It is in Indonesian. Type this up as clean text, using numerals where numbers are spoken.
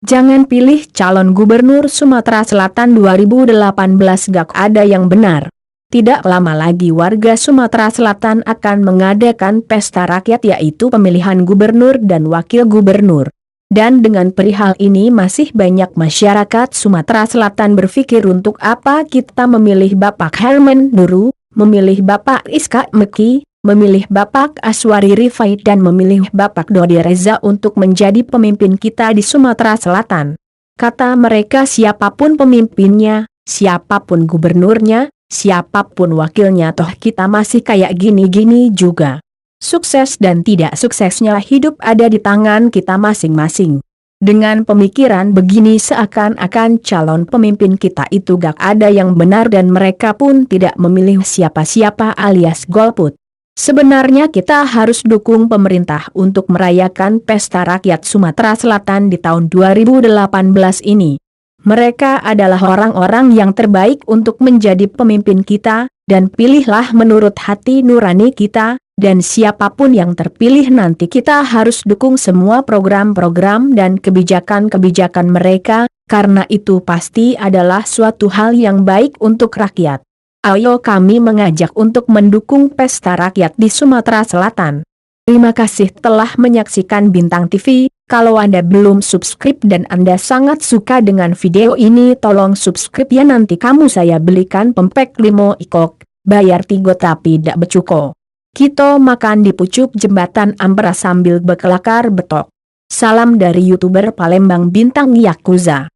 Jangan pilih calon gubernur Sumatera Selatan 2018 gak ada yang benar. Tidak lama lagi warga Sumatera Selatan akan mengadakan pesta rakyat yaitu pemilihan gubernur dan wakil gubernur. Dan dengan perihal ini masih banyak masyarakat Sumatera Selatan berpikir untuk apa kita memilih Bapak Herman Nuru, memilih Bapak Iska Meki, memilih Bapak Aswari Rifai dan memilih Bapak Dodi Reza untuk menjadi pemimpin kita di Sumatera Selatan. Kata mereka siapapun pemimpinnya, siapapun gubernurnya, siapapun wakilnya toh kita masih kayak gini-gini juga. Sukses dan tidak suksesnya hidup ada di tangan kita masing-masing. Dengan pemikiran begini seakan-akan calon pemimpin kita itu gak ada yang benar dan mereka pun tidak memilih siapa-siapa alias golput. Sebenarnya kita harus dukung pemerintah untuk merayakan pesta rakyat Sumatera Selatan di tahun 2018 ini. Mereka adalah orang-orang yang terbaik untuk menjadi pemimpin kita, dan pilihlah menurut hati nurani kita, dan siapapun yang terpilih nanti kita harus dukung semua program-program dan kebijakan-kebijakan mereka, karena itu pasti adalah suatu hal yang baik untuk rakyat. Ayo kami mengajak untuk mendukung pesta rakyat di Sumatera Selatan. Terima kasih telah menyaksikan Bintang TV. Kalau Anda belum subscribe dan Anda sangat suka dengan video ini tolong subscribe ya, nanti kamu saya belikan pempek limo ikok, bayar 3 tapi dak becuko. Kita makan di pucuk jembatan Ampera sambil bekelakar betok. Salam dari YouTuber Palembang Bintang Yakuza.